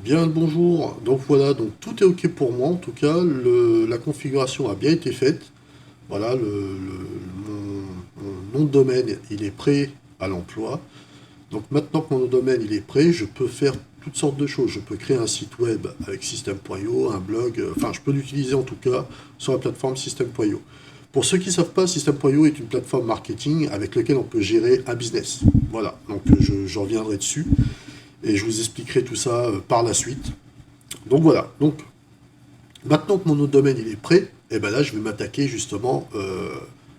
Bien le bonjour, donc voilà, donc tout est ok pour moi, en tout cas, la configuration a bien été faite. Voilà, mon nom de domaine, il est prêt à l'emploi. Donc maintenant que mon nom de domaine, il est prêt, je peux faire toutes sortes de choses. Je peux créer un site web avec System.io, un blog, enfin je peux l'utiliser en tout cas sur la plateforme System.io. Pour ceux qui ne savent pas, System.io est une plateforme marketing avec laquelle on peut gérer un business. Voilà, donc je reviendrai dessus et je vous expliquerai tout ça par la suite. Donc voilà, donc maintenant que mon nom de domaine il est prêt, et ben là je vais m'attaquer justement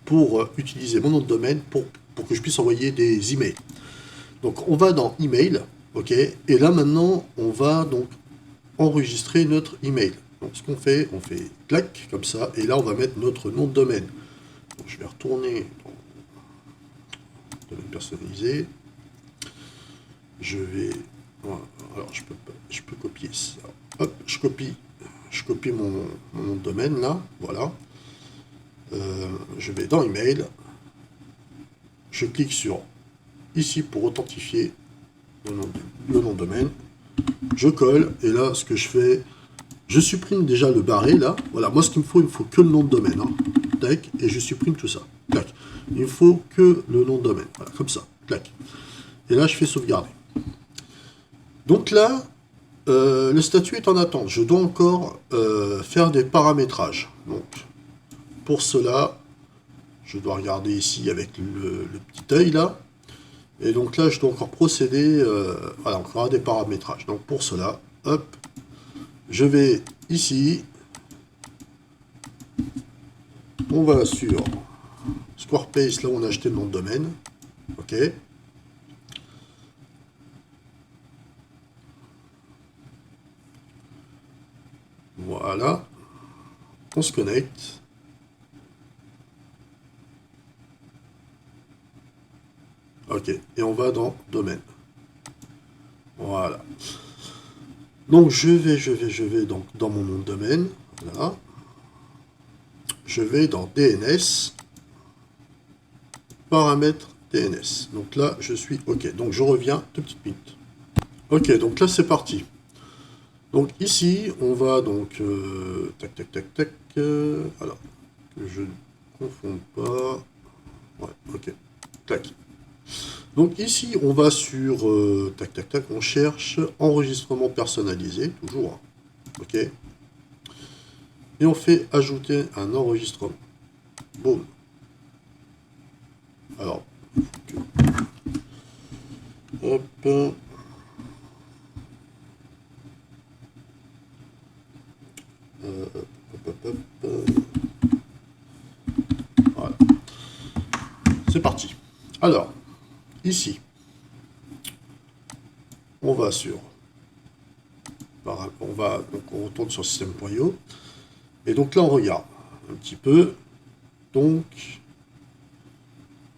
pour utiliser mon nom de domaine pour que je puisse envoyer des emails. Donc on va dans email, ok, et là maintenant on va donc enregistrer notre email. Donc ce qu'on fait, on fait clac comme ça, et là on va mettre notre nom de domaine. Donc je vais retourner dans domaine personnalisé. Je vais, voilà, alors je peux copier ça. Hop, je copie mon nom de domaine là, voilà. Je vais dans email, je clique sur ici pour authentifier le nom de domaine, je colle, et là ce que je fais, je supprime déjà le barré là, voilà, moi ce qu'il me faut que le nom de domaine, hein. Tac, et je supprime tout ça, tac. Il me faut que le nom de domaine, voilà, comme ça, tac. Et là je fais sauvegarder. Donc là, le statut est en attente, je dois encore faire des paramétrages. Donc pour cela, je dois regarder ici avec le petit œil là. Et donc là, je dois encore procéder voilà, encore à des paramétrages. Donc pour cela, hop, je vais ici. On va sur Squarespace, là où on a acheté le nom de domaine. OK. Voilà. On se connecte. Ok, et on va dans domaine. Voilà. Donc je vais donc dans mon nom de domaine. Voilà. Je vais dans DNS. Paramètres DNS. Donc là, je suis OK. Donc je reviens 2 petites minutes. Ok, donc là c'est parti. Donc ici, on va donc tac tac tac tac. Alors, que je ne confonde pas. Ouais, ok. Tac. Donc ici, on va sur tac tac tac, on cherche enregistrement personnalisé, toujours. Hein. Ok. Et on fait ajouter un enregistrement. Boum. Alors, hop. Voilà. C'est parti. Alors, ici, on va sur, on retourne sur system.io, et donc là on regarde un petit peu, donc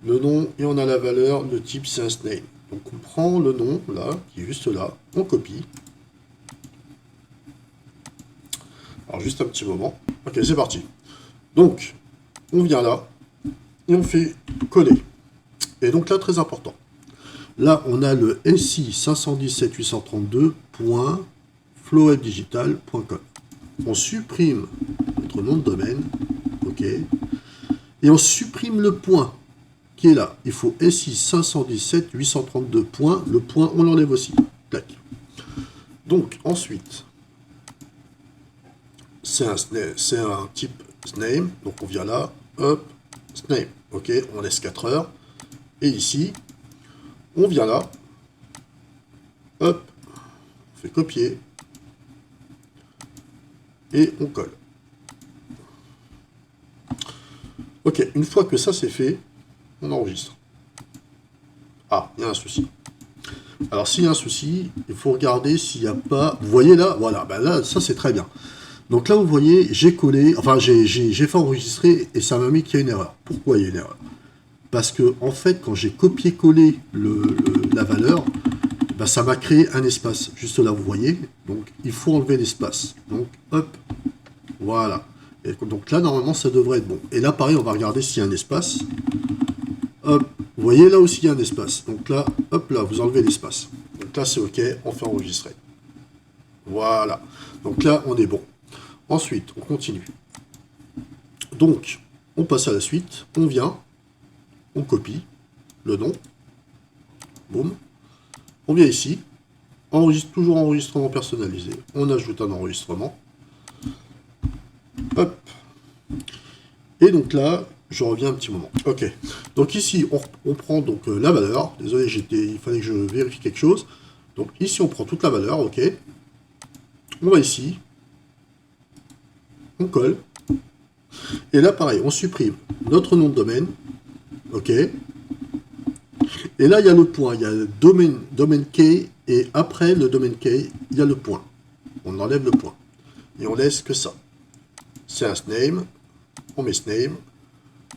le nom et on a la valeur, le type c'est un name. Donc on prend le nom là, qui est juste là, on copie. Alors juste un petit moment. Ok, c'est parti. Donc, on vient là, et on fait coller. Et donc là, très important. Là, on a le SI 517.832.flowwebdigital.com. On supprime notre nom de domaine, ok, et on supprime le point qui est là. Il faut SI 517.832. Le point, on l'enlève aussi. Tac. Donc, ensuite, c'est un type name, donc on vient là, hop, name, ok, on laisse 4 heures, et ici, on vient là, hop, on fait copier, et on colle. Ok, une fois que ça c'est fait, on enregistre. Ah, il y a un souci. Alors s'il y a un souci, il faut regarder s'il n'y a pas... Vous voyez là, voilà, ben là, ça c'est très bien. Donc là, vous voyez, j'ai collé, enfin j'ai fait enregistrer et ça m'a mis qu'il y a une erreur. Pourquoi il y a une erreur? Parce que en fait, quand j'ai copié-collé la valeur, ben, ça m'a créé un espace. Juste là, vous voyez. Donc il faut enlever l'espace. Donc hop, voilà. Et donc là, normalement, ça devrait être bon. Et là, pareil, on va regarder s'il y a un espace. Hop, vous voyez, là aussi, il y a un espace. Donc là, hop, là, vous enlevez l'espace. Donc là, c'est OK, on fait enregistrer. Voilà. Donc là, on est bon. Ensuite, on continue. Donc, on passe à la suite. On vient, on copie le nom. Boum. On vient ici. Toujours enregistrement personnalisé. On ajoute un enregistrement. Hop. Et donc là, je reviens un petit moment. Ok. Donc ici, on prend donc la valeur. Désolé, il fallait que je vérifie quelque chose. Donc ici, on prend toute la valeur. Ok. On va ici. On colle. Et là, pareil, on supprime notre nom de domaine. Ok. Et là, il y a le point. Il y a le domaine key. Et après le domaine key, il y a le point. On enlève le point. Et on laisse que ça. C'est un name. On met name.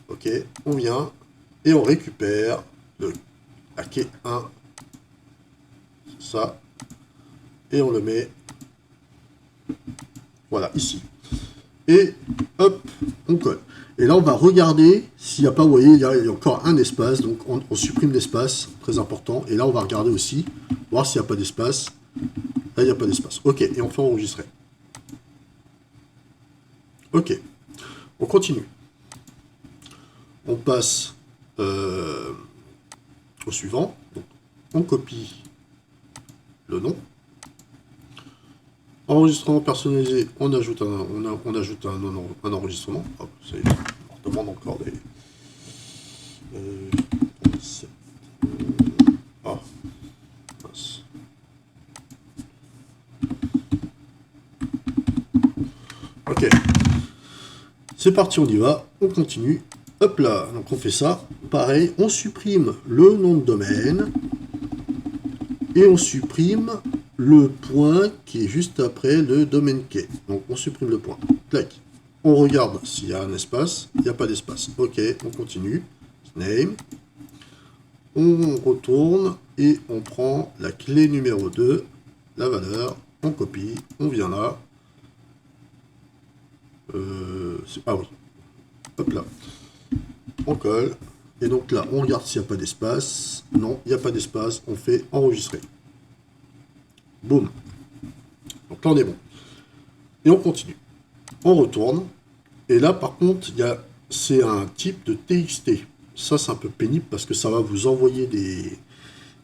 Ok. On vient. Et on récupère la key 1. Ça. Et on le met. Voilà, ici. Et hop, on colle. Et là, on va regarder s'il n'y a pas, vous voyez, il y a encore un espace. Donc, on supprime l'espace, très important. Et là, on va regarder aussi, voir s'il n'y a pas d'espace. Là, il n'y a pas d'espace. Ok, et on fait enregistrer. Ok, on continue. On passe au suivant. Donc, on copie le nom. Enregistrement personnalisé, on ajoute un enregistrement. Hop, ça y est, on demande encore des... ah, mince. Ok. C'est parti, on y va. On continue. Hop là, donc on fait ça. Pareil, on supprime le nom de domaine. Et on supprime le point qui est juste après le domaine key. Donc on supprime le point. Clac. On regarde s'il y a un espace. Il n'y a pas d'espace. Ok, on continue. Name. On retourne et on prend la clé numéro 2, la valeur. On copie. On vient là. Ah oui. Hop là. On colle. Et donc là, on regarde s'il n'y a pas d'espace. Non, il n'y a pas d'espace. On fait enregistrer. Boum. Donc là, on est bon. Et on continue. On retourne. Et là, par contre, c'est un type de TXT. Ça, c'est un peu pénible parce que ça va vous envoyer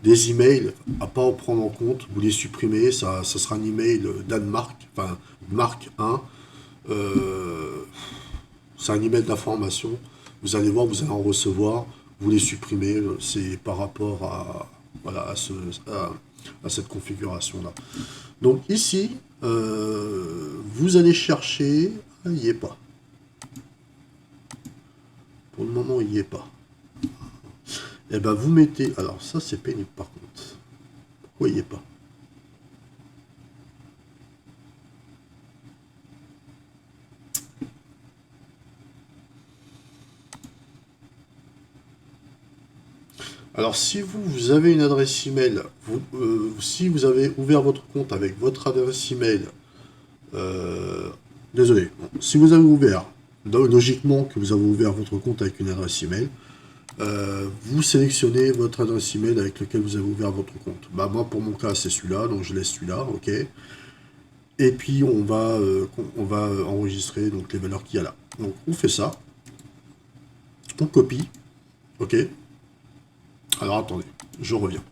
des emails à pas en prendre en compte. Vous les supprimez. Ça sera un email d'Anne-Marc, enfin, Marc 1. C'est un email d'information. Vous allez voir, vous allez en recevoir. Vous les supprimez. C'est par rapport à, voilà, à cette configuration-là. Donc ici, vous allez chercher... Ah, il n'y est pas. Pour le moment, il n'y est pas. Et bien, vous mettez... Alors, ça, c'est pénible, par contre. Pourquoi il n'y est pas? Alors, si vous avez une adresse email, si vous avez ouvert votre compte avec votre adresse email, désolé, si vous avez ouvert, logiquement que vous avez ouvert votre compte avec une adresse email, vous sélectionnez votre adresse email avec laquelle vous avez ouvert votre compte. Bah, moi, pour mon cas, c'est celui-là, donc je laisse celui-là, ok. Et puis, on va enregistrer donc, les valeurs qu'il y a là. Donc, on fait ça. On copie, ok. Alors, attendez, je reviens.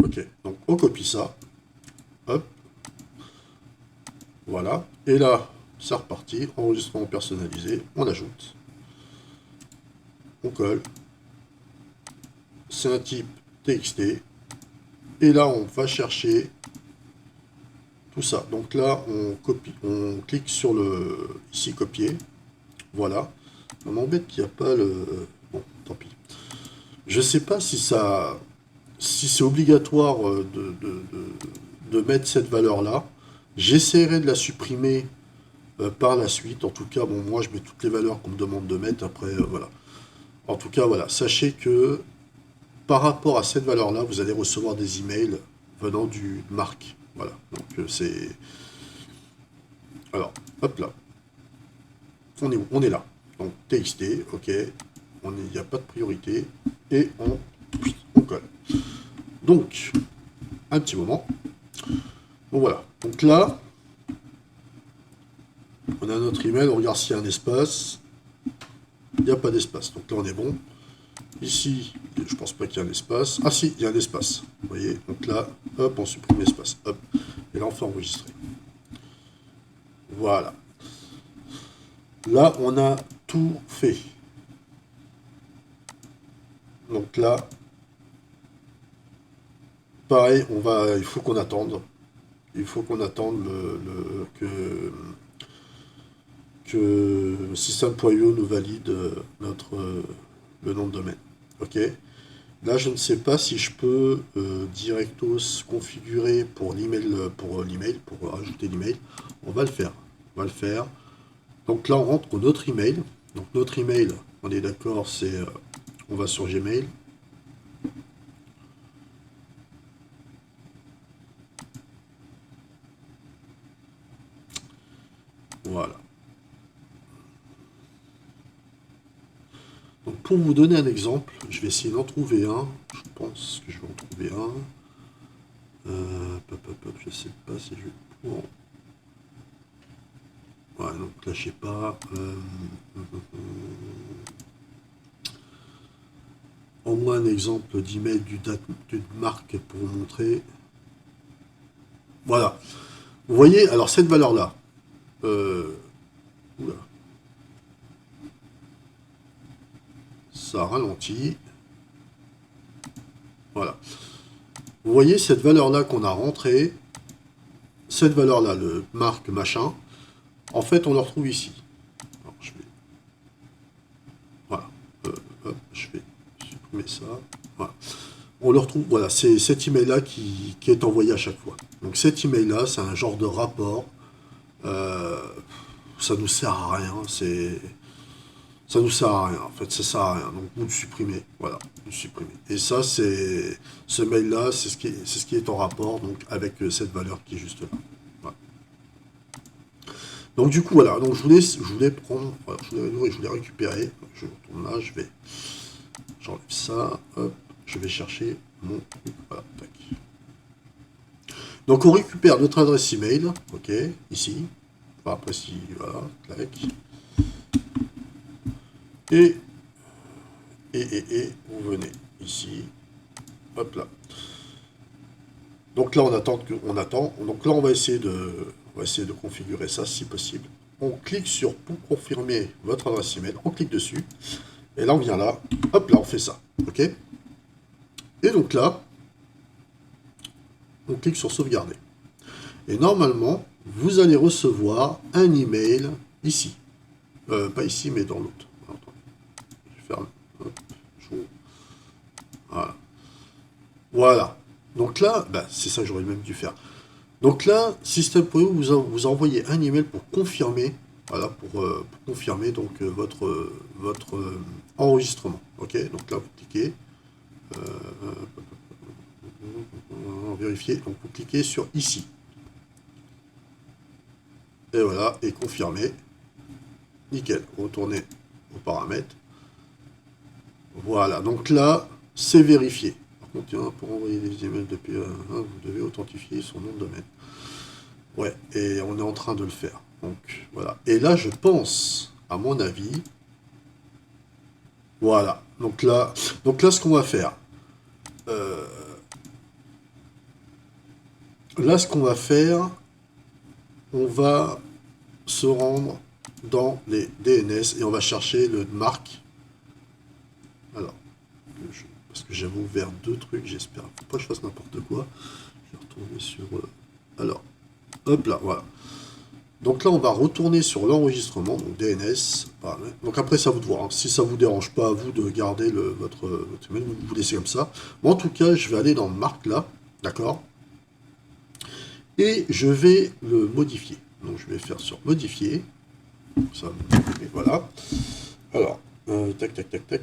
Ok, donc on copie ça. Hop. Voilà. Et là, c'est reparti. Enregistrement personnalisé. On ajoute. On colle. C'est un type TXT. Et là, on va chercher tout ça. Donc là, on copie. On clique sur le... Ici, copier. Voilà. Ça m'embête qu'il n'y a pas le... Bon, tant pis. Je ne sais pas si ça... Si c'est obligatoire de mettre cette valeur-là. J'essaierai de la supprimer par la suite. En tout cas, bon, moi, je mets toutes les valeurs qu'on me demande de mettre. Après, voilà. En tout cas, voilà. Sachez que par rapport à cette valeur-là, vous allez recevoir des emails venant du Marc. Voilà. Donc, c'est... Alors, hop là. On est là. Donc, TXT, ok. Il n'y a pas de priorité. Et on colle. Donc, un petit moment. Donc voilà. Donc là, on a notre email, on regarde s'il y a un espace. Il n'y a pas d'espace. Donc là, on est bon. Ici, je pense pas qu'il y ait un espace. Ah si, il y a un espace. Vous voyez, donc là, hop, on supprime l'espace. Hop. Et là, on fait enregistrer. Voilà. Là, on a tout fait. Donc là, pareil, il faut qu'on attende. Il faut qu'on attende que système.io nous valide le nom de domaine. Ok. Là, je ne sais pas si je peux directos configurer pour l'email, pour ajouter l'email. On va le faire. On va le faire. Donc là, on rentre notre email. Donc notre email, on est d'accord, c'est on va sur Gmail. Voilà. Donc pour vous donner un exemple, je vais essayer d'en trouver un. Je pense que je vais en trouver un. Je sais pas si je vais pouvoir. Ouais, donc là, je sais pas. Au moins un exemple d'email d'une marque pour vous montrer. Voilà. Vous voyez, alors cette valeur-là. Oula. Ça ralentit. Voilà. Vous voyez cette valeur-là qu'on a rentrée. Cette valeur-là, le marque machin. En fait, on le retrouve ici. Alors, je vais... Voilà. Hop, je vais supprimer ça. Voilà. On le retrouve, voilà, c'est cet email-là qui est envoyé à chaque fois. Donc cet email-là, c'est un genre de rapport. Ça nous sert à rien. Ça nous sert à rien. En fait, ça sert à rien. Donc vous le supprimez. Voilà, vous le supprimez. Et ça, c'est ce mail-là, c'est ce qui est en rapport donc avec cette valeur qui est juste là. Voilà. Donc du coup, voilà. Donc je voulais prendre, voilà, je voulais récupérer. Je retourne là, j'enlève ça. Hop, je vais chercher mon truc. Voilà, tac. Donc on récupère notre adresse email, ok, ici. Enfin, après si, voilà, clac. Et vous venez ici, hop là. Donc là on attend Donc là on va essayer de configurer ça si possible. On clique sur pour confirmer votre adresse email, on clique dessus. Et là on vient là, hop là on fait ça, ok. Et donc là, on clique sur sauvegarder. Et normalement, vous allez recevoir un email ici. Pas ici, mais dans l'autre. Je ferme. Hop, voilà. Voilà. Donc là, bah, c'est ça que j'aurais même dû faire. Donc là, System.io vous a envoyé un email pour confirmer, voilà, pour confirmer donc votre enregistrement. Ok. Donc là, vous cliquez, vérifier. Donc vous cliquez sur ici. Et voilà, et confirmer. Nickel. Retournez aux paramètres. Voilà. Donc là, c'est vérifié. Par contre, pour envoyer des emails depuis vous devez authentifier son nom de domaine. Ouais, et on est en train de le faire. Donc voilà. Et là, je pense, à mon avis, voilà. Donc là, ce qu'on va faire, on va se rendre dans les DNS et on va chercher le marque. Alors, parce que j'avais ouvert deux trucs, j'espère. Faut pas que je fasse n'importe quoi. Je vais retourner sur. Alors, hop là, voilà. Donc là, on va retourner sur l'enregistrement, donc DNS. Voilà. Donc après, ça vous de voir. Hein. Si ça vous dérange pas à vous de garder votre email, vous laissez comme ça. Mais en tout cas, je vais aller dans marque là, d'accord. Et je vais le modifier. Donc je vais faire sur modifier. Ça, voilà. Alors, tac, tac, tac, tac.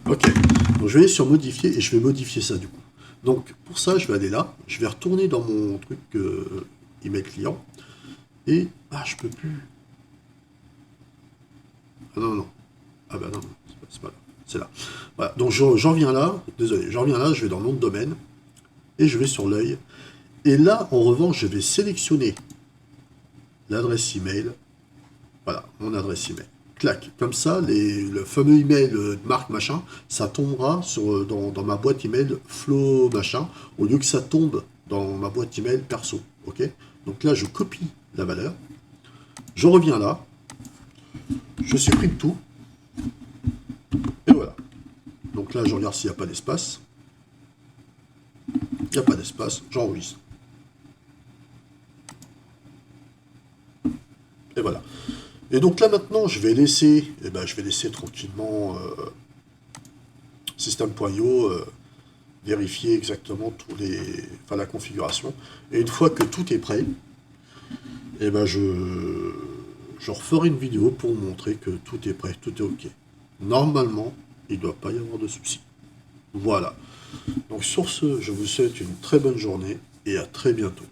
Ok. Donc je vais aller sur modifier et je vais modifier ça du coup. Donc pour ça, je vais aller là. Je vais retourner dans mon truc email client. Et je peux plus. Ah non, non. Ah bah non, c'est pas là. c'est là. Voilà, donc j'en reviens là, désolé, j'en reviens là, je vais dans nom de domaine, et je vais sur l'œil. Et là, en revanche, je vais sélectionner l'adresse email. Voilà, mon adresse email. Clac, comme ça, le fameux email de marque machin, ça tombera dans ma boîte email flow machin, au lieu que ça tombe dans ma boîte email perso. Ok. Donc là, je copie la valeur, je reviens là, je supprime tout, et voilà. Donc là, je regarde s'il n'y a pas d'espace. Il n'y a pas d'espace, j'enregistre. Et voilà. Et donc là maintenant, je vais laisser tranquillement système.io vérifier exactement la configuration. Et une fois que tout est prêt, je referai une vidéo pour montrer que tout est prêt, tout est OK. Normalement, il ne doit pas y avoir de soucis. Voilà. Donc sur ce, je vous souhaite une très bonne journée et à très bientôt.